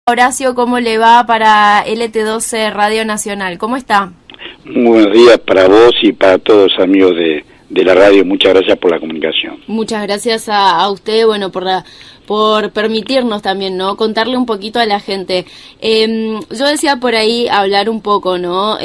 Horacio, ¿cómo le va para LT12 Radio Nacional? ¿Cómo está? Muy buenos días para vos y para todos los amigos de la radio. Muchas gracias por la comunicación. Muchas gracias a usted, bueno, por permitirnos también, ¿no? Contarle un poquito a la gente. Yo decía por ahí hablar un poco, ¿no?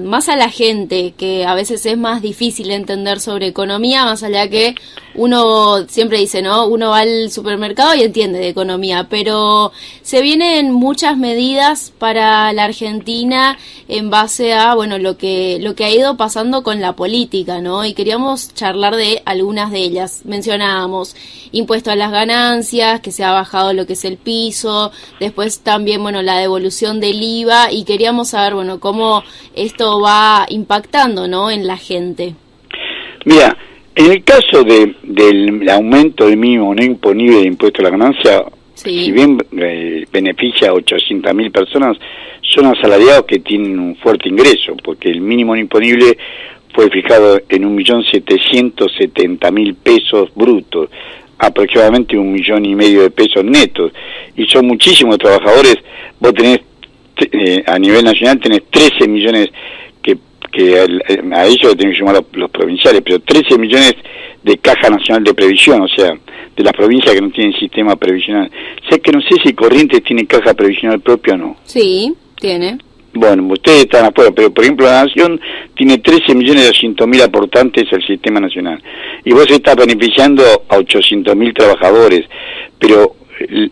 Más a la gente, que a veces es más difícil entender sobre economía, más allá que uno siempre dice, ¿no? Uno va al supermercado y entiende de economía, pero se vienen muchas medidas para la Argentina en base a, bueno, lo que ha ido pasando con la política, ¿no? Y queríamos charlar de algunas de ellas. Mencionábamos impuesto a las ganancias, que se ha bajado lo que es el piso, después también, bueno, la devolución del IVA, y queríamos saber, bueno, cómo esto va impactando, ¿no?, en la gente. Mira, en el caso del aumento del mínimo no imponible de impuesto a la ganancia, sí, si bien beneficia a 800.000 personas, son asalariados que tienen un fuerte ingreso, porque el mínimo no imponible fue fijado en 1.770.000 pesos brutos, aproximadamente 1,5 millones de pesos netos, y son muchísimos trabajadores. Vos tenés, a nivel nacional tenés 13 millones, que a ellos tenés que sumar los provinciales, pero 13 millones de Caja Nacional de Previsión, o sea, de las provincias que no tienen sistema previsional. O sea, que no sé si Corrientes tiene caja previsional propia o no. Sí, tiene. Bueno, ustedes están afuera, pero por ejemplo la Nación tiene 13.200.000 aportantes al sistema nacional, y vos estás beneficiando a 800.000 trabajadores, pero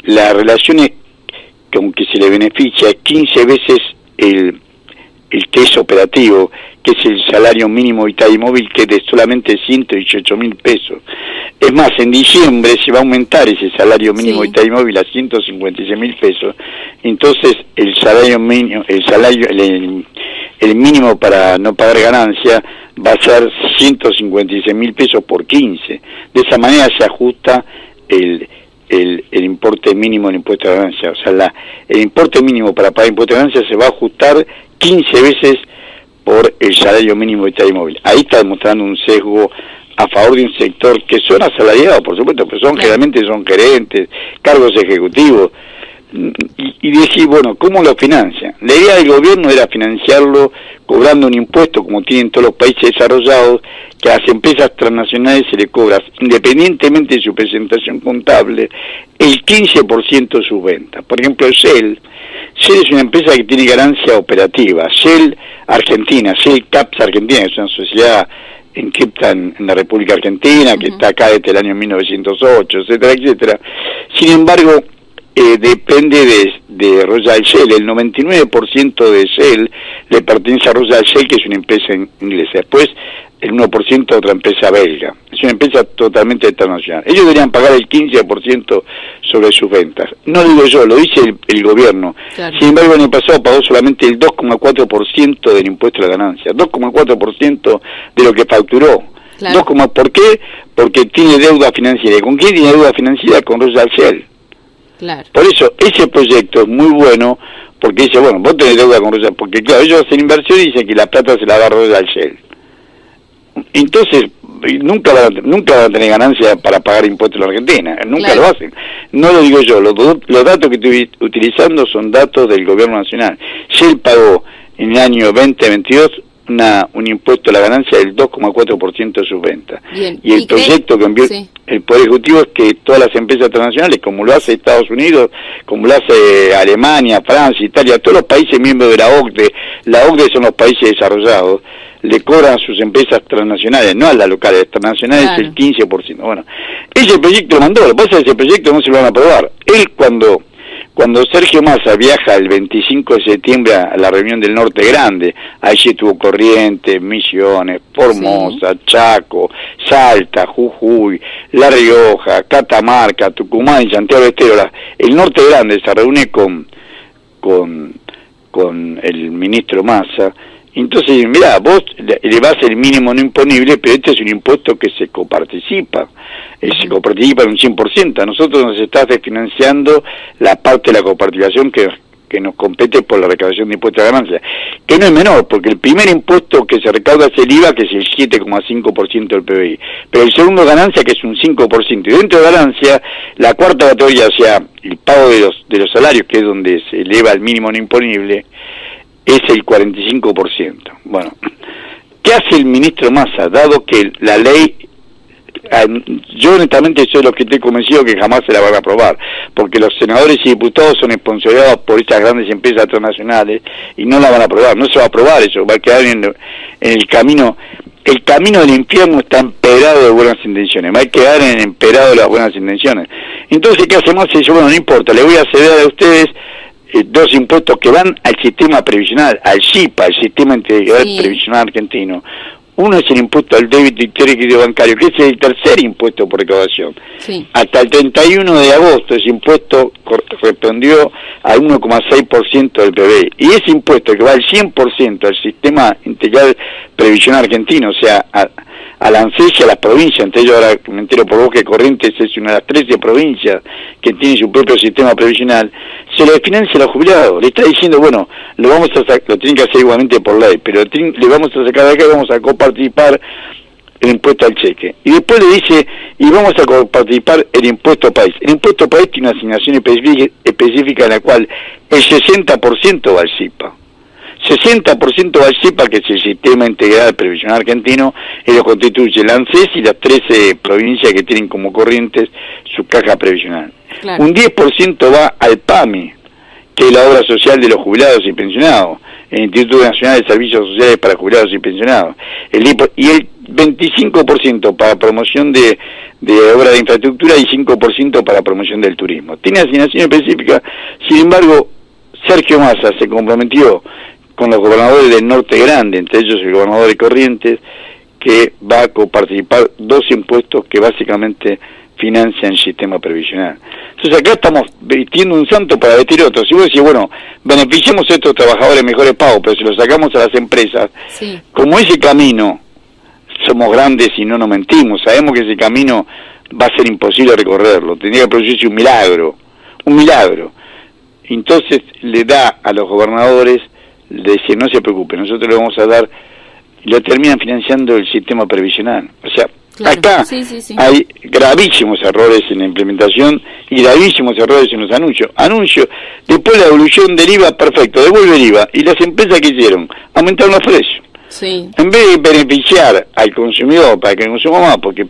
la relación es que aunque se le beneficia es 15 veces el que es operativo, que es el salario mínimo vital y móvil, que es de solamente 118.000 pesos. Es más, en diciembre se va a aumentar ese salario mínimo vital y móvil a 156.000 pesos. Entonces el salario mínimo, el mínimo para no pagar ganancia va a ser 156.000 pesos por 15. De esa manera se ajusta el importe mínimo del impuesto de ganancia. O sea, el importe mínimo para pagar impuesto de ganancia se va a ajustar 15 veces por el salario mínimo vital y móvil. Ahí está demostrando un sesgo a favor de un sector que son asalariados, por supuesto, pero generalmente son gerentes, cargos ejecutivos, y decir, bueno, ¿cómo lo financian? La idea del gobierno era financiarlo cobrando un impuesto, como tienen todos los países desarrollados, que a las empresas transnacionales se le cobra, independientemente de su presentación contable, el 15% de sus ventas. Por ejemplo, Shell es una empresa que tiene ganancia operativa. Shell Argentina, Shell Caps Argentina, es una sociedad inscripta en la República Argentina, que está acá desde el año 1908, etcétera, etcétera. Sin embargo, depende de Royal Shell. El 99% de Shell le pertenece a Royal Shell, que es una empresa inglesa. Después, el 1% a otra empresa belga. Es una empresa totalmente internacional. Ellos deberían pagar el 15% sobre sus ventas. No digo yo, lo dice el gobierno. Claro. Sin embargo, el año pasado pagó solamente el 2,4% del impuesto a la ganancia. 2,4% de lo que facturó. Claro. ¿Por qué? Porque tiene deuda financiera. ¿Con quién tiene deuda financiera? Con Royal Shell. Claro. Por eso, ese proyecto es muy bueno, porque dice, bueno, vos tenés deuda con Royal, porque claro, ellos hacen inversión y dicen que la plata se la da Royal Shell. Entonces, nunca van a tener ganancia para pagar impuestos en la Argentina, nunca lo hacen. No lo digo yo, los datos que estoy utilizando son datos del gobierno nacional. Shell pagó en el año 2022 un impuesto a la ganancia del 2,4% de sus ventas. Bien. Y el proyecto que envió el Poder Ejecutivo es que todas las empresas transnacionales, como lo hace Estados Unidos, como lo hace Alemania, Francia, Italia, todos los países miembros de la OCDE son los países desarrollados, le cobran a sus empresas transnacionales, no a las locales, transnacionales, claro, el 15%. Bueno, ese proyecto lo mandó, lo que pasa es que ese proyecto no se lo van a aprobar. Él cuando Sergio Massa viaja el 25 de septiembre a la reunión del Norte Grande, ahí estuvo Corrientes, Misiones, Formosa, Chaco, Salta, Jujuy, La Rioja, Catamarca, Tucumán y Santiago del Estero. El Norte Grande se reúne con el ministro Massa. Entonces, mirá, vos le vas el mínimo no imponible, pero este es un impuesto que se coparticipa. Se coparticipa en un 100%. A nosotros nos está desfinanciando la parte de la coparticipación que nos compete por la recaudación de impuestos a ganancia, que no es menor, porque el primer impuesto que se recauda es el IVA, que es el 7,5% del PBI, pero el segundo ganancia, que es un 5%, y dentro de ganancia, la cuarta categoría, o sea, el pago de los salarios, que es donde se eleva el mínimo no imponible, es el 45%. Bueno, ¿qué hace el ministro Massa? Dado que la ley, yo honestamente soy lo que estoy convencido que jamás se la van a aprobar, porque los senadores y diputados son sponsorizados por esas grandes empresas transnacionales y no la van a aprobar, no se va a aprobar eso, va a quedar en el camino. El camino del infierno está empedrado de buenas intenciones, va a quedar empedrado de las buenas intenciones. Entonces, ¿qué hacemos? Dice, bueno, no importa, le voy a ceder a ustedes dos impuestos que van al sistema previsional, al SIPA, al Sistema Integral Previsional Argentino. Uno es el impuesto al débito y crédito bancario, que es el tercer impuesto por recaudación. Sí. Hasta el 31 de agosto ese impuesto correspondió al 1,6% del PBI. Y ese impuesto que va al 100% al Sistema Integral Previsional Argentino, o sea, a la ANSES y a las provincias, entre ellos ahora me entero por vos que Corrientes es una de las 13 provincias que tiene su propio sistema previsional, se lo financia a los jubilados. Le está diciendo, bueno, lo vamos a sacar, lo tienen que hacer igualmente por ley, pero le vamos a sacar de acá y vamos a coparticipar el impuesto al cheque. Y después le dice, y vamos a coparticipar el impuesto país. El impuesto país tiene una asignación específica en la cual el 60% va al SIPA. 60% va al SIPA, que es el Sistema Integral Previsional Argentino, y lo constituye la ANSES y las 13 provincias que tienen como Corrientes su caja previsional. Claro. Un 10% va al PAMI, que es la obra social de los jubilados y pensionados, el Instituto Nacional de Servicios Sociales para Jubilados y Pensionados. Y el 25% para promoción de obra de infraestructura y 5% para promoción del turismo. Tiene asignación específica, sin embargo, Sergio Massa se comprometió con los gobernadores del Norte Grande, entre ellos el gobernador de Corrientes, que va a coparticipar dos impuestos que básicamente financian el sistema previsional. Entonces acá estamos vistiendo un santo para vestir otro. Si vos decís, bueno, beneficiemos a estos trabajadores mejores pagos, pero si los sacamos a las empresas, sí. Como ese camino, somos grandes y no nos mentimos, sabemos que ese camino va a ser imposible recorrerlo, tendría que producirse un milagro. Entonces le da a los gobernadores, le dice, no se preocupen, nosotros le vamos a dar, y lo terminan financiando el sistema previsional. O sea, claro. Acá sí. Hay gravísimos errores en la implementación y gravísimos errores en los anuncios. Después la devolución del IVA, perfecto, devuelve el IVA. ¿Y las empresas qué hicieron? Aumentaron los precios. Sí. En vez de beneficiar al consumidor para que consuma más, porque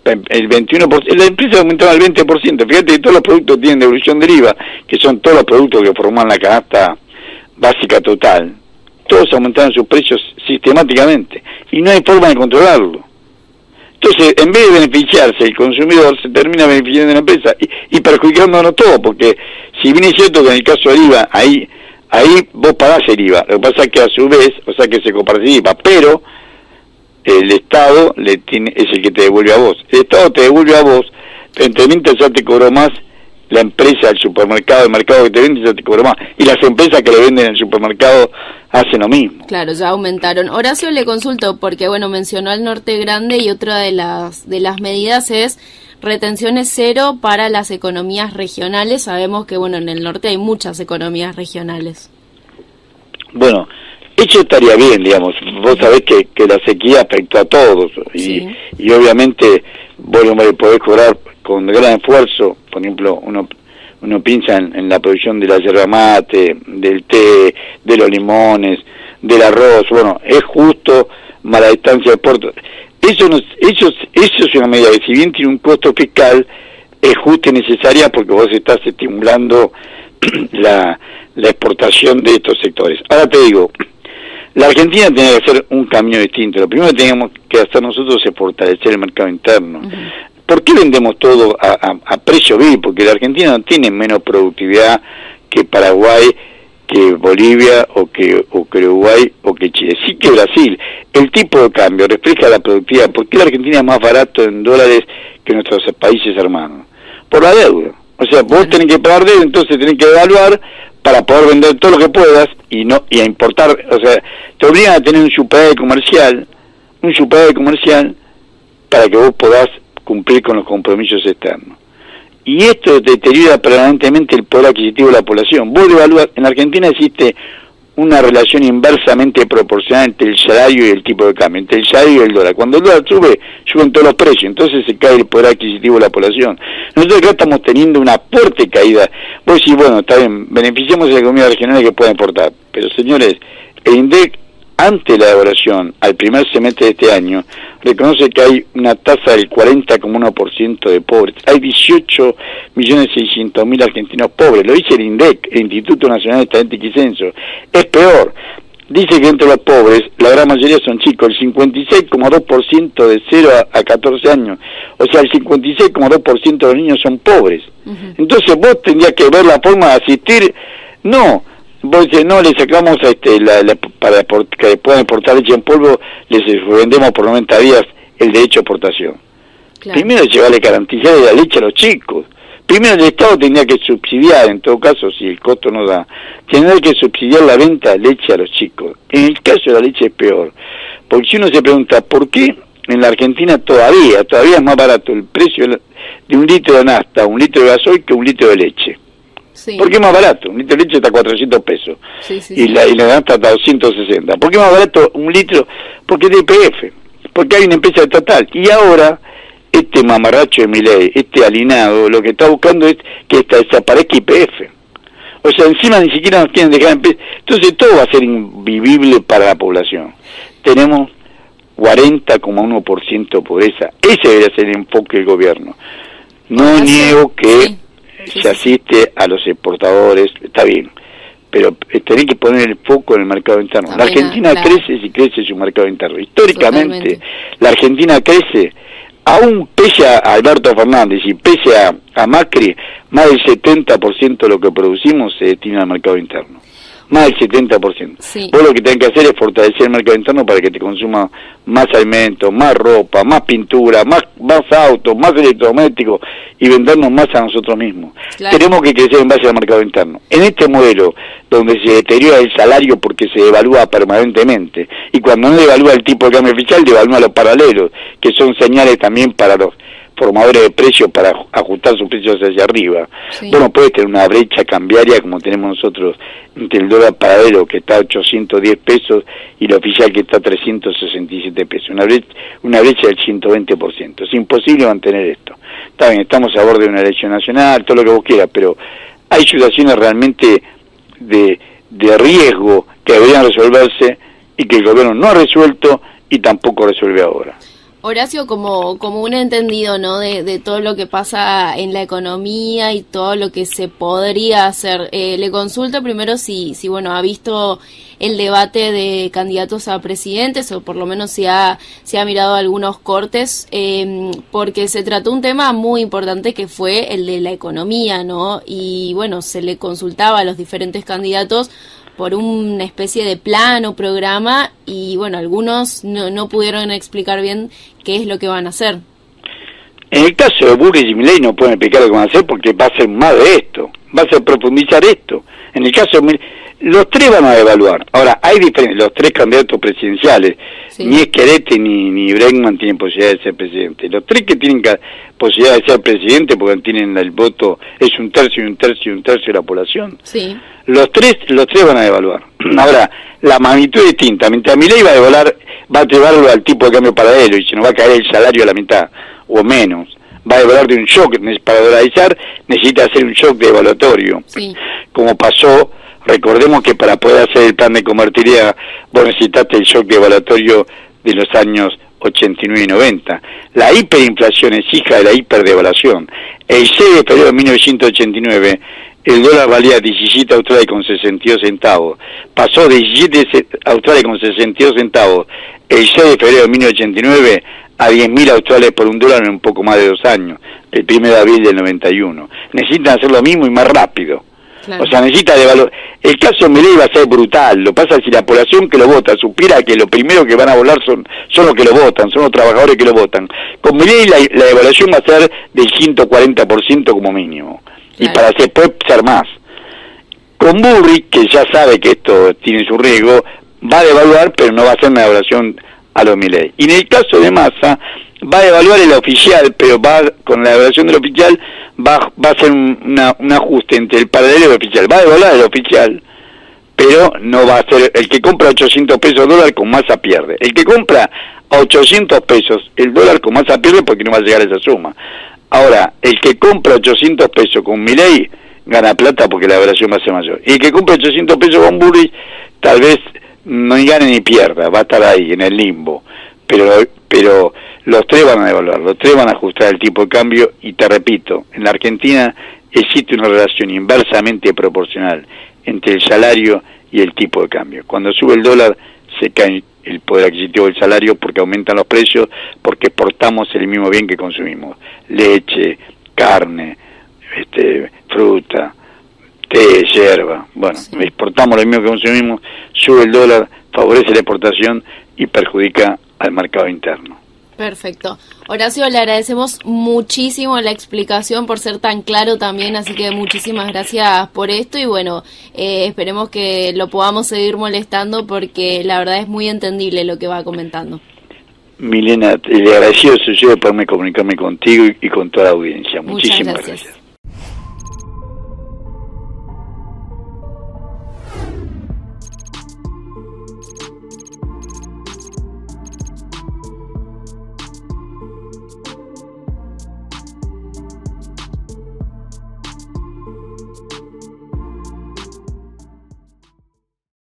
el 21%, la empresa aumentaron el 20%. Fíjate que todos los productos tienen devolución del IVA, que son todos los productos que forman la canasta básica total. Todos aumentaron sus precios sistemáticamente y no hay forma de controlarlo. Entonces, en vez de beneficiarse el consumidor, se termina beneficiando de la empresa y perjudicándonos todo, porque si bien es cierto que en el caso del IVA, ahí vos pagás el IVA, lo que pasa es que a su vez, o sea que se coparticipa, pero el Estado es el que te devuelve a vos. El Estado te devuelve a vos, pero mientras ya te cobró más la empresa, el supermercado, el mercado que te vende ya te cobró más, y las empresas que le venden en el supermercado hacen lo mismo. Claro, ya aumentaron. Horacio, le consulto, porque bueno, mencionó al Norte Grande y otra de las medidas es retenciones cero para las economías regionales. Sabemos que bueno, en el norte hay muchas economías regionales. Bueno, eso estaría bien, digamos. Vos sabés que la sequía afectó a todos y obviamente vos no me podés cobrar con gran esfuerzo. Por ejemplo, uno piensa en la producción de la yerba mate, del té, de los limones, del arroz. Bueno, es justo más la distancia del puerto. Eso es una medida que, si bien tiene un costo fiscal, es justa y necesaria porque vos estás estimulando la exportación de estos sectores. Ahora te digo, la Argentina tiene que hacer un camino distinto. Lo primero que tenemos que hacer nosotros es fortalecer el mercado interno. Uh-huh. ¿Por qué vendemos todo a precio vil? Porque la Argentina no tiene menos productividad que Paraguay, que Bolivia, o que Uruguay, o que Chile. Sí que Brasil. El tipo de cambio refleja la productividad. ¿Por qué la Argentina es más barato en dólares que nuestros países hermanos? Por la deuda. O sea, vos tenés que pagar deuda, entonces tenés que devaluar para poder vender todo lo que puedas y a importar. O sea, te obligan a tener un superávit comercial para que vos podás cumplir con los compromisos externos. Y esto deteriora permanentemente el poder adquisitivo de la población. Vos devaluás, en Argentina existe una relación inversamente proporcional entre el salario y el tipo de cambio, entre el salario y el dólar. Cuando el dólar sube, suben todos los precios, entonces se cae el poder adquisitivo de la población. Nosotros acá estamos teniendo una fuerte caída. Vos decís, bueno, está bien, beneficiamos de la economía regional que puede importar, pero señores, el INDEC, ante la devaluación, al primer semestre de este año, reconoce que hay una tasa del 40,1% de pobres. Hay 18.600.000 argentinos pobres. Lo dice el INDEC, el Instituto Nacional de Estadística y Censo. Es peor. Dice que entre los pobres, la gran mayoría son chicos, el 56,2% de 0 a 14 años. O sea, el 56,2% de los niños son pobres. Entonces vos tendrías que ver la forma de asistir. No. Vos decís, no, le sacamos para que puedan exportar leche en polvo, les vendemos por 90 días el derecho a exportación. Claro. Primero llevarle garantizar la leche a los chicos. Primero el Estado tendría que subsidiar, en todo caso, si el costo no da, tendría que subsidiar la venta de leche a los chicos. En el caso de la leche es peor, porque si uno se pregunta, ¿por qué en la Argentina todavía es más barato el precio de un litro de nafta, un litro de gasoil que un litro de leche? Sí. ¿Por qué es más barato? Un litro de leche está a 400 pesos y la nafta está a 260. ¿Por qué es más barato un litro? Porque es de YPF, porque hay una empresa estatal. Y ahora, este mamarracho de Milei, este alienado, lo que está buscando es que desaparezca YPF. O sea, encima ni siquiera nos quieren dejar empresa. Entonces todo va a ser invivible para la población. Tenemos 40,1% de pobreza. Ese debería ser el enfoque del gobierno. No niego que se asiste a los exportadores, está bien, pero tenés que poner el foco en el mercado interno. La Argentina crece si crece su mercado interno. Históricamente, la Argentina crece, aún pese a Alberto Fernández y pese a Macri, más del 70% de lo que producimos se destina al mercado interno. Más del 70%. Sí. Vos lo que tenés que hacer es fortalecer el mercado interno para que te consuma más alimentos, más ropa, más pintura, más autos, más electrodomésticos y vendernos más a nosotros mismos. Claro. Tenemos que crecer en base al mercado interno. En este modelo, donde se deteriora el salario porque se devalúa permanentemente, y cuando no devalúa el tipo de cambio oficial, devalúa los paralelos, que son señales también para los formadores de precios para ajustar sus precios hacia arriba. Sí. Bueno, puede tener una brecha cambiaria como tenemos nosotros entre el dólar paralelo que está a 810 pesos y el oficial que está a 367 pesos. Una brecha del 120%. Es imposible mantener esto. Está bien, estamos a borde de una elección nacional, todo lo que vos quieras, pero hay situaciones realmente de riesgo que deberían resolverse y que el gobierno no ha resuelto y tampoco resuelve ahora. Horacio, como un entendido, ¿no?, de todo lo que pasa en la economía y todo lo que se podría hacer. Le consulto primero si bueno, ha visto el debate de candidatos a presidentes, o por lo menos si ha mirado algunos cortes, porque se trató un tema muy importante que fue el de la economía, ¿no? Y bueno, se le consultaba a los diferentes candidatos por una especie de plan o programa, y bueno, algunos no pudieron explicar bien qué es lo que van a hacer. En el caso de Bullrich y Milei no pueden explicar lo que van a hacer porque va a ser más de esto, va a ser profundizar esto. En el caso de Milei, los tres van a evaluar. Ahora, hay diferentes, los tres candidatos presidenciales, sí. Ni Schiaretti ni Bregman tienen posibilidad de ser presidente. Los tres que tienen posibilidad de ser presidente porque tienen el voto, es un tercio y un tercio y un tercio de la población. Sí. Los tres van a evaluar. Ahora, la magnitud es distinta. Mientras Milei va a llevarlo al tipo de cambio paralelo y se nos va a caer el salario a la mitad o menos. Va a evaluar de un shock, para dolarizar necesita hacer un shock de evaluatorio. Sí. Como pasó, recordemos que para poder hacer el plan de convertibilidad vos necesitaste el shock de evaluatorio de los años 89 y 90. La hiperinflación es hija de la hiperdevaluación. El 6 de febrero de 1989 el dólar valía 17 australes con 62 centavos. Pasó de 17 australes con 62 centavos el 6 de febrero de 1989 a 10.000 australes por un dólar en un poco más de 2 años, el 1 de abril del 91. Necesitan hacer lo mismo y más rápido. Claro. O sea, necesita devaluar. El caso de Milei va a ser brutal. Lo pasa si la población que lo vota supiera que lo primero que van a volar son los que lo votan, son los trabajadores que lo votan. Con Milei la devaluación va a ser del 140% como mínimo. Claro. Y para después ser más. Con Bullrich, que ya sabe que esto tiene su riesgo, va a devaluar, pero no va a ser una devaluación a los Milei. Y en el caso de Massa, va a evaluar el oficial, pero con la evaluación del oficial va a hacer un ajuste entre el paralelo y el oficial. Va a evaluar el oficial, pero no va a ser, el que compra 800 pesos dólar con masa pierde, el que compra a 800 pesos el dólar con masa pierde porque no va a llegar a esa suma. Ahora, el que compra 800 pesos con Milei gana plata porque la variación va a ser mayor, y el que compra 800 pesos con Bullrich tal vez no gane ni pierda, va a estar ahí en el limbo, pero los tres van a devaluar, los tres van a ajustar el tipo de cambio, y te repito, en la Argentina existe una relación inversamente proporcional entre el salario y el tipo de cambio. Cuando sube el dólar se cae el poder adquisitivo del salario porque aumentan los precios, porque exportamos el mismo bien que consumimos, leche, carne, fruta, té, yerba, bueno, exportamos lo mismo que consumimos, sube el dólar, favorece la exportación y perjudica al mercado interno. Perfecto. Horacio, le agradecemos muchísimo la explicación, por ser tan claro también, así que muchísimas gracias por esto, y bueno, esperemos que lo podamos seguir molestando porque la verdad es muy entendible lo que va comentando. Milena, le agradecido soy yo de poderme comunicarme contigo y con toda la audiencia. Muchas Muchísimas gracias.